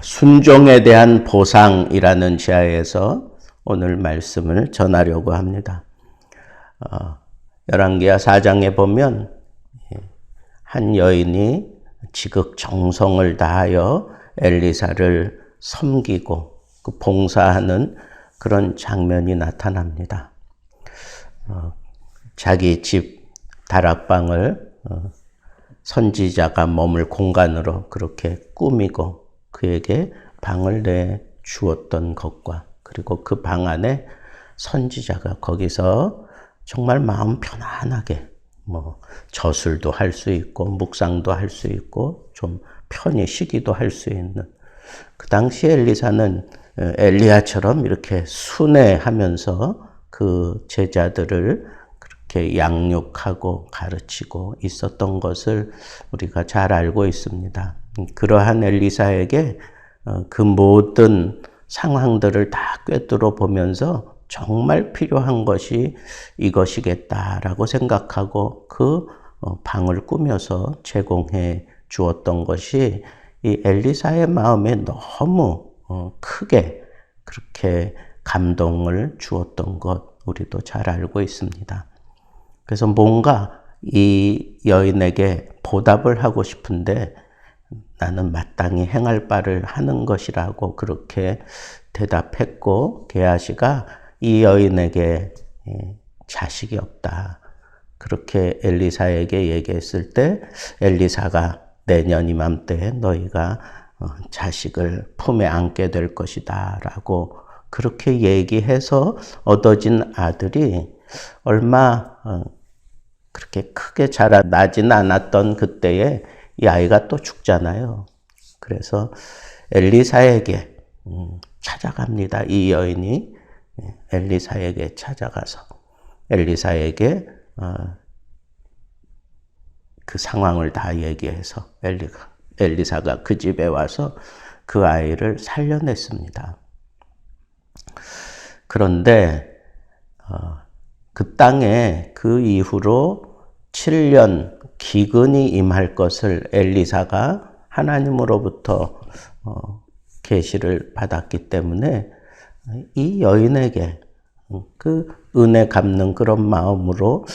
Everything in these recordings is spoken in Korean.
순종에 대한 보상이라는 지하에서 오늘 말씀을 전하려고 합니다. 열왕기하 4장에 보면 한 여인이 지극정성을 다하여 엘리사를 섬기고 그 봉사하는 그런 장면이 나타납니다. 자기 집 다락방을 선지자가 머물 공간으로 그렇게 꾸미고 그에게 방을 내주었던 것과 그리고 그 방 안에 선지자가 거기서 정말 마음 편안하게 저술도 할 수 있고 묵상도 할 수 있고 좀 편히 쉬기도 할 수 있는, 그 당시 엘리사는 엘리야처럼 이렇게 순회하면서 그 제자들을 그렇게 양육하고 가르치고 있었던 것을 우리가 잘 알고 있습니다. 그러한 엘리사에게 그 모든 상황들을 다 꿰뚫어 보면서 정말 필요한 것이 이것이겠다라고 생각하고 그 방을 꾸며서 제공해 주었던 것이 이 엘리사의 마음에 너무 크게 그렇게 감동을 주었던 것 우리도 잘 알고 있습니다. 그래서 뭔가 이 여인에게 보답을 하고 싶은데 나는 마땅히 행할 바를 하는 것이라고 그렇게 대답했고, 게하시가 이 여인에게 자식이 없다 그렇게 엘리사에게 얘기했을 때 엘리사가 내년 이맘때에 너희가 자식을 품에 안게 될 것이다 라고 그렇게 얘기해서 얻어진 아들이 얼마 그렇게 크게 자라나진 않았던 그때에 이 아이가 또 죽잖아요. 그래서 엘리사에게 찾아갑니다. 이 여인이 엘리사에게 찾아가서 엘리사에게 그 상황을 다 얘기해서 엘리사가 그 집에 와서 그 아이를 살려냈습니다. 그런데 그 땅에 그 이후로 7년 기근이 임할 것을 엘리사가 하나님으로부터 계시를 받았기 때문에 이 여인에게 그 은혜 갚는 그런 마음으로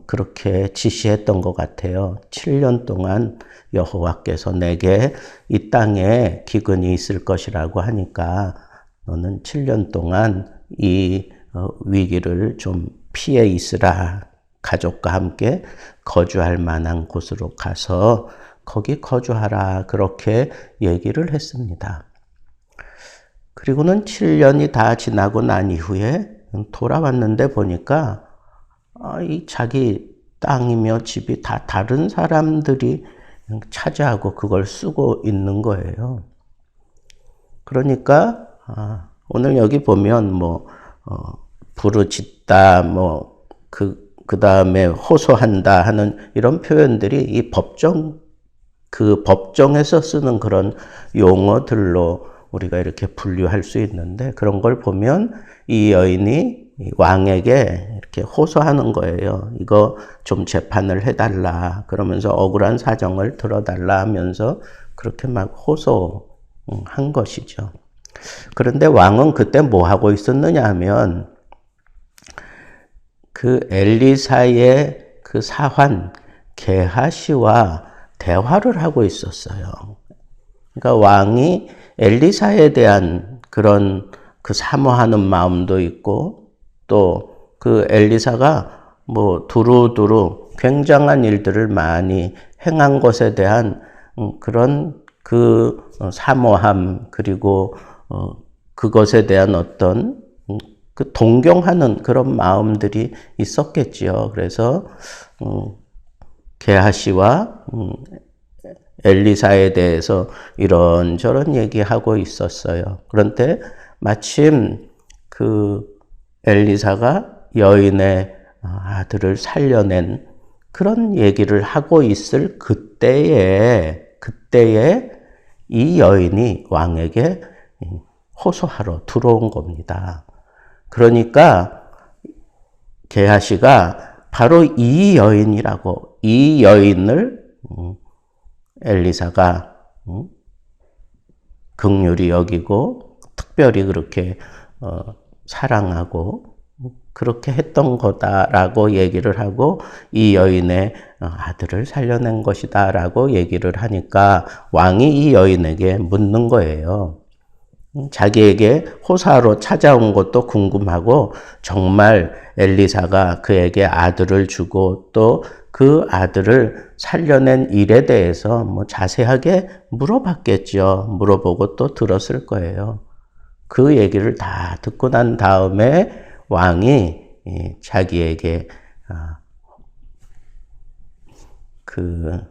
그렇게 지시했던 것 같아요. 7년 동안 여호와께서 내게 이 땅에 기근이 있을 것이라고 하니까 너는 7년 동안 이 위기를 좀 피해 있으라. 가족과 함께 거주할 만한 곳으로 가서 거기 거주하라. 그렇게 얘기를 했습니다. 그리고는 7년이 다 지나고 난 이후에 돌아왔는데 보니까 이 자기 땅이며 집이 다 다른 사람들이 차지하고 그걸 쓰고 있는 거예요. 그러니까 오늘 여기 보면 부르짖다 그 다음에 호소한다 하는 이런 표현들이 이 법정에서 쓰는 그런 용어들로 우리가 이렇게 분류할 수 있는데, 그런 걸 보면 이 여인이 왕에게 이렇게 호소하는 거예요. 이거 좀 재판을 해달라. 그러면서 억울한 사정을 들어달라 하면서 그렇게 막 호소한 것이죠. 그런데 왕은 그때 뭐 하고 있었느냐 하면 그 엘리사의 그 사환 게하시와 대화를 하고 있었어요. 그러니까 왕이 엘리사에 대한 그런 그 사모하는 마음도 있고, 또 그 엘리사가 두루두루 굉장한 일들을 많이 행한 것에 대한 그런 그 사모함, 그리고 그것에 대한 어떤 그 동경하는 그런 마음들이 있었겠지요. 그래서 게하시와 엘리사에 대해서 이런저런 얘기하고 있었어요. 그런데 마침 그 엘리사가 여인의 아들을 살려낸 그런 얘기를 하고 있을 그때에 이 여인이 왕에게 호소하러 들어온 겁니다. 그러니까 게하시가 바로 이 여인이라고, 이 여인을 엘리사가 그 긍휼히 여기고 특별히 그렇게 사랑하고 그렇게 했던 거다라고 얘기를 하고 이 여인의 아들을 살려낸 것이다라고 얘기를 하니까 왕이 이 여인에게 묻는 거예요. 자기에게 호사로 찾아온 것도 궁금하고 정말 엘리사가 그에게 아들을 주고 또 그 아들을 살려낸 일에 대해서 뭐 자세하게 물어봤겠죠. 물어보고 또 들었을 거예요. 그 얘기를 다 듣고 난 다음에 왕이 자기에게 그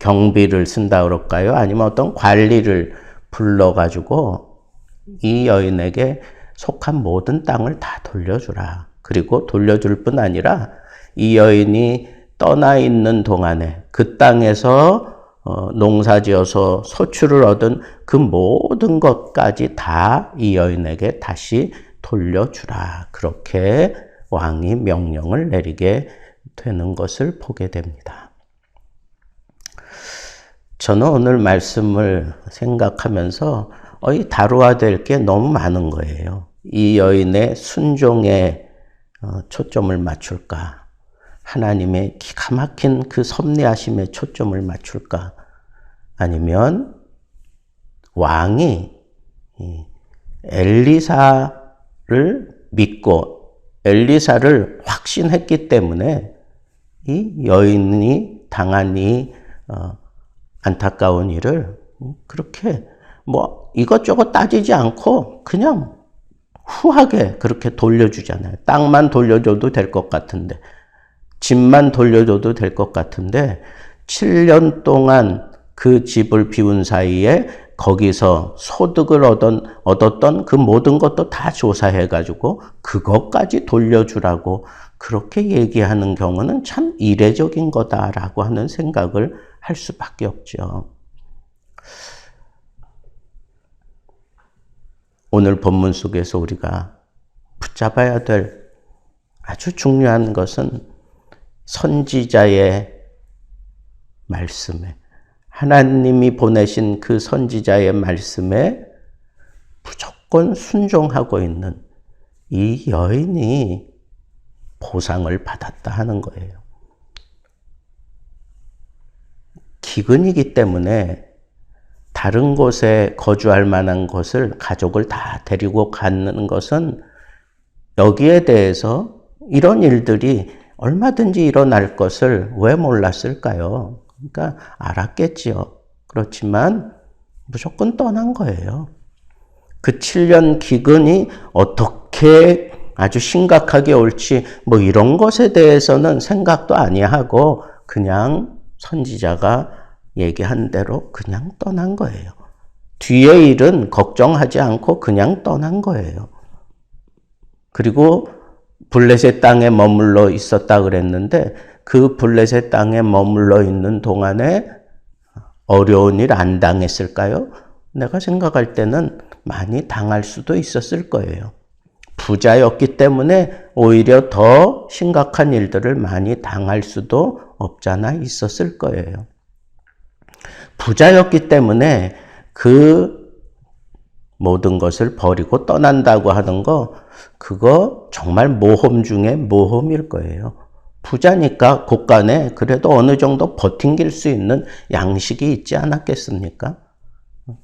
경비를 쓴다 그럴까요? 아니면 어떤 관리를 불러가지고 이 여인에게 속한 모든 땅을 다 돌려주라. 그리고 돌려줄 뿐 아니라 이 여인이 떠나 있는 동안에 그 땅에서 농사지어서 소출을 얻은 그 모든 것까지 다 이 여인에게 다시 돌려주라. 그렇게 왕이 명령을 내리게 되는 것을 보게 됩니다. 저는 오늘 말씀을 생각하면서 다루어야 될 게 너무 많은 거예요. 이 여인의 순종에 초점을 맞출까? 하나님의 기가 막힌 그 섭리하심에 초점을 맞출까? 아니면 왕이 엘리사를 믿고 엘리사를 확신했기 때문에 이 여인이 당한 이 안타까운 일을 그렇게 뭐 이것저것 따지지 않고 그냥 후하게 그렇게 돌려주잖아요. 땅만 돌려줘도 될 것 같은데, 집만 돌려줘도 될 것 같은데 7년 동안 그 집을 비운 사이에 거기서 소득을 얻었던 그 모든 것도 다 조사해가지고 그것까지 돌려주라고 그렇게 얘기하는 경우는 참 이례적인 거다라고 하는 생각을 할 수밖에 없죠. 오늘 본문 속에서 우리가 붙잡아야 될 아주 중요한 것은 선지자의 말씀에, 하나님이 보내신 그 선지자의 말씀에 무조건 순종하고 있는 이 여인이 보상을 받았다 하는 거예요. 기근이기 때문에 다른 곳에 거주할 만한 곳을 가족을 다 데리고 가는 것은 여기에 대해서 이런 일들이 얼마든지 일어날 것을 왜 몰랐을까요? 그러니까 알았겠지요. 그렇지만 무조건 떠난 거예요. 그 7년 기근이 어떻게 아주 심각하게 올지 뭐 이런 것에 대해서는 생각도 아니하고 그냥 선지자가 얘기한 대로 그냥 떠난 거예요. 뒤의 일은 걱정하지 않고 그냥 떠난 거예요. 그리고 블레셋 땅에 머물러 있었다 그랬는데 그 블레셋 땅에 머물러 있는 동안에 어려운 일 안 당했을까요? 내가 생각할 때는 많이 당할 수도 있었을 거예요. 부자였기 때문에 오히려 더 심각한 일들을 많이 당할 수도 없잖아 있었을 거예요. 부자였기 때문에 그 모든 것을 버리고 떠난다고 하는 거, 그거 정말 모험 중에 모험일 거예요. 부자니까 곳간에 그래도 어느 정도 버팅길 수 있는 양식이 있지 않았겠습니까?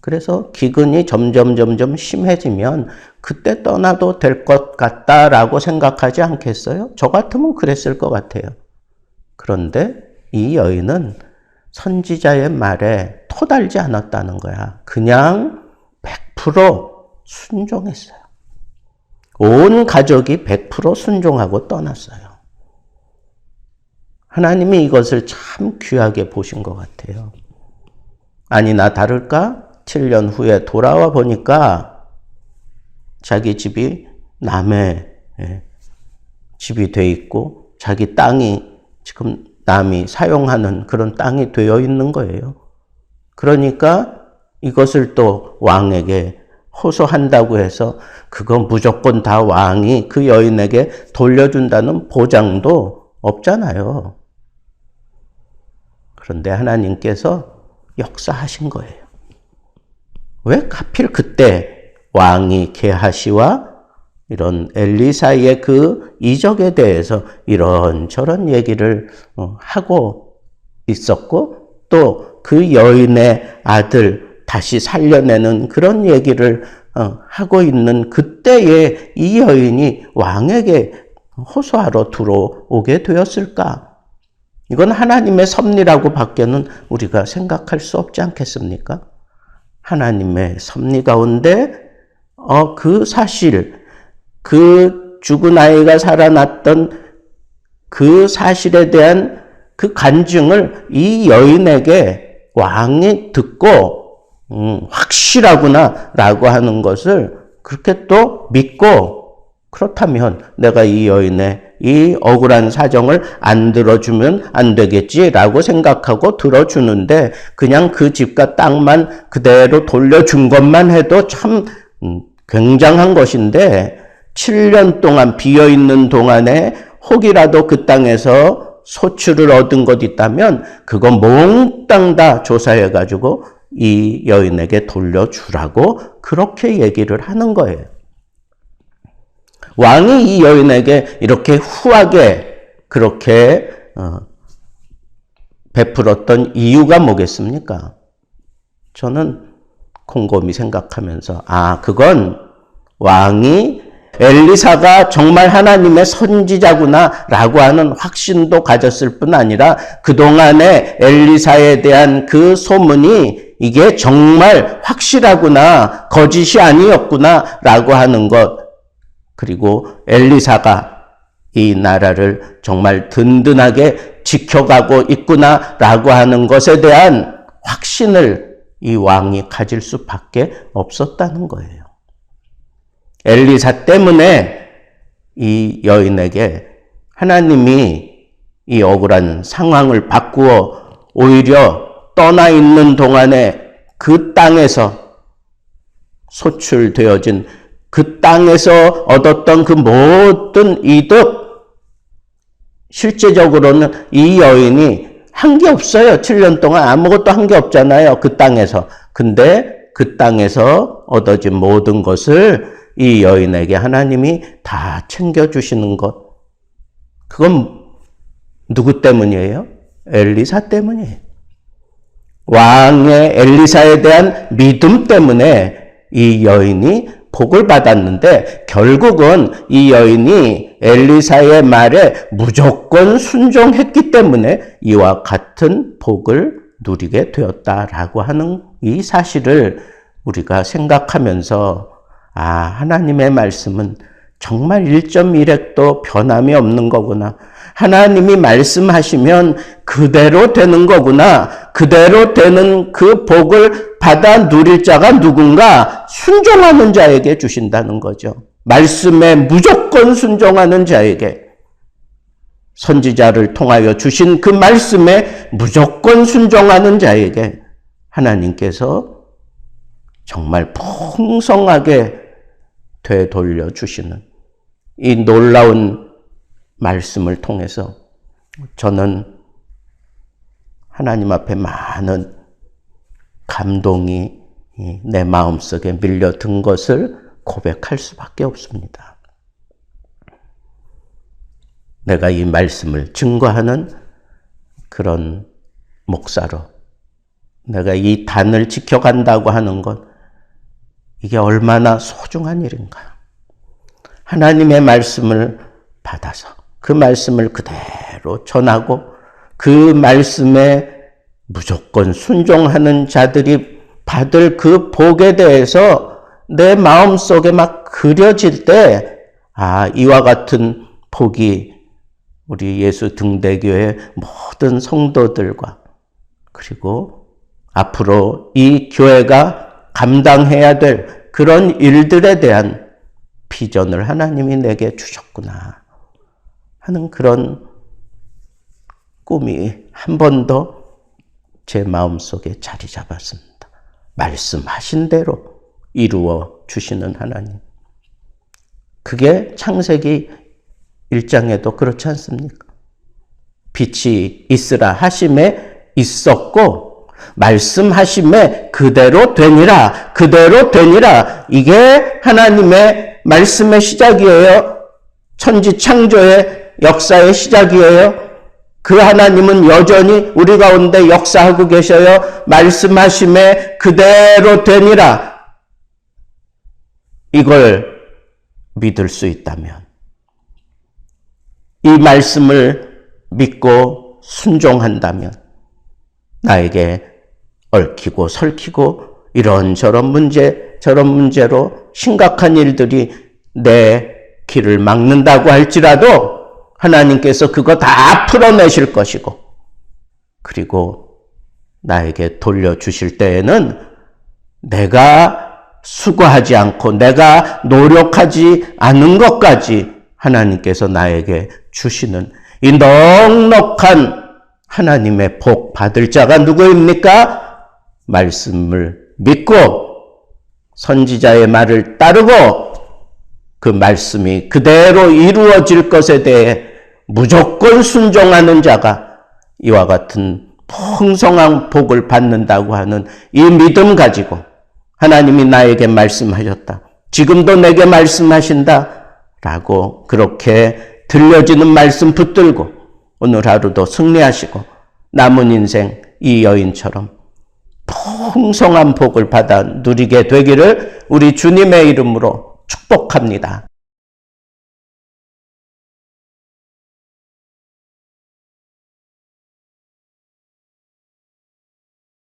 그래서 기근이 점점 심해지면 그때 떠나도 될 것 같다라고 생각하지 않겠어요? 저 같으면 그랬을 것 같아요. 그런데 이 여인은 선지자의 말에 토달지 않았다는 거야. 그냥 100% 순종했어요. 온 가족이 100% 순종하고 떠났어요. 하나님이 이것을 참 귀하게 보신 것 같아요. 아니나 다를까 7년 후에 돌아와 보니까 자기 집이 남의 집이 돼 있고 자기 땅이 지금 남이 사용하는 그런 땅이 되어 있는 거예요. 그러니까 이것을 또 왕에게 호소한다고 해서 그건 무조건 다 왕이 그 여인에게 돌려준다는 보장도 없잖아요. 그런데 하나님께서 역사하신 거예요. 왜 하필 그때 왕이 게하시와 이런 엘리사의 그 이적에 대해서 이런저런 얘기를 하고 있었고, 또 그 여인의 아들 다시 살려내는 그런 얘기를 하고 있는 그때에 이 여인이 왕에게 호소하러 들어오게 되었을까? 이건 하나님의 섭리라고 밖에는 우리가 생각할 수 없지 않겠습니까? 하나님의 섭리 가운데 그 사실, 그 죽은 아이가 살아났던 그 사실에 대한 그 간증을 이 여인에게 왕이 듣고 확실하구나 라고 하는 것을 그렇게 또 믿고, 그렇다면 내가 이 여인의 이 억울한 사정을 안 들어주면 안 되겠지라고 생각하고 들어주는데, 그냥 그 집과 땅만 그대로 돌려준 것만 해도 참 굉장한 것인데, 7년 동안 비어있는 동안에 혹이라도 그 땅에서 소출을 얻은 것 있다면 그거 몽땅 다 조사해가지고 이 여인에게 돌려주라고 그렇게 얘기를 하는 거예요. 왕이 이 여인에게 이렇게 후하게 그렇게 베풀었던 이유가 뭐겠습니까? 저는 곰곰이 생각하면서 그건 왕이 엘리사가 정말 하나님의 선지자구나 라고 하는 확신도 가졌을 뿐 아니라 그동안에 엘리사에 대한 그 소문이 이게 정말 확실하구나, 거짓이 아니었구나 라고 하는 것, 그리고 엘리사가 이 나라를 정말 든든하게 지켜가고 있구나 라고 하는 것에 대한 확신을 이 왕이 가질 수밖에 없었다는 거예요. 엘리사 때문에 이 여인에게 하나님이 이 억울한 상황을 바꾸어 오히려 떠나 있는 동안에 그 땅에서 소출되어진 그 땅에서 얻었던 그 모든 이득, 실제적으로는 이 여인이 한 게 없어요. 7년 동안 아무것도 한 게 없잖아요. 그 땅에서. 근데 그 땅에서 얻어진 모든 것을 이 여인에게 하나님이 다 챙겨주시는 것. 그건 누구 때문이에요? 엘리사 때문이에요. 왕의 엘리사에 대한 믿음 때문에 이 여인이 복을 받았는데, 결국은 이 여인이 엘리사의 말에 무조건 순종했기 때문에 이와 같은 복을 누리게 되었다라고 하는 이 사실을 우리가 생각하면서 하나님의 말씀은 정말 1.1획도 변함이 없는 거구나. 하나님이 말씀하시면 그대로 되는 거구나. 그대로 되는 그 복을 받아 누릴 자가 누군가? 순종하는 자에게 주신다는 거죠. 말씀에 무조건 순종하는 자에게, 선지자를 통하여 주신 그 말씀에 무조건 순종하는 자에게 하나님께서 정말 풍성하게 되돌려 주시는 이 놀라운 말씀을 통해서 저는 하나님 앞에 많은 감동이 내 마음속에 밀려든 것을 고백할 수밖에 없습니다. 내가 이 말씀을 증거하는 그런 목사로, 내가 이 단을 지켜간다고 하는 것, 이게 얼마나 소중한 일인가. 하나님의 말씀을 받아서 그 말씀을 그대로 전하고 그 말씀에 무조건 순종하는 자들이 받을 그 복에 대해서 내 마음속에 막 그려질 때, 이와 같은 복이 우리 예수 등대교회 모든 성도들과, 그리고 앞으로 이 교회가 감당해야 될 그런 일들에 대한 비전을 하나님이 내게 주셨구나 하는 그런 꿈이 한 번 더 제 마음속에 자리 잡았습니다. 말씀하신 대로 이루어 주시는 하나님. 그게 창세기 1장에도 그렇지 않습니까? 빛이 있으라 하심에 있었고, 말씀하심에 그대로 되니라, 그대로 되니라. 이게 하나님의 말씀의 시작이에요. 천지 창조의 역사의 시작이에요. 그 하나님은 여전히 우리 가운데 역사하고 계셔요. 말씀하심에 그대로 되니라. 이걸 믿을 수 있다면, 이 말씀을 믿고 순종한다면 나에게 얽히고 설키고 이런저런 문제 저런 문제로 심각한 일들이 내 길을 막는다고 할지라도 하나님께서 그거 다 풀어내실 것이고, 그리고 나에게 돌려주실 때에는 내가 수고하지 않고 내가 노력하지 않은 것까지 하나님께서 나에게 주시는 이 넉넉한 하나님의 복 받을 자가 누구입니까? 말씀을 믿고 선지자의 말을 따르고 그 말씀이 그대로 이루어질 것에 대해 무조건 순종하는 자가 이와 같은 풍성한 복을 받는다고 하는 이 믿음 가지고, 하나님이 나에게 말씀하셨다, 지금도 내게 말씀하신다 라고 그렇게 들려지는 말씀 붙들고 오늘 하루도 승리하시고 남은 인생 이 여인처럼 풍성한 복을 받아 누리게 되기를 우리 주님의 이름으로 축복합니다.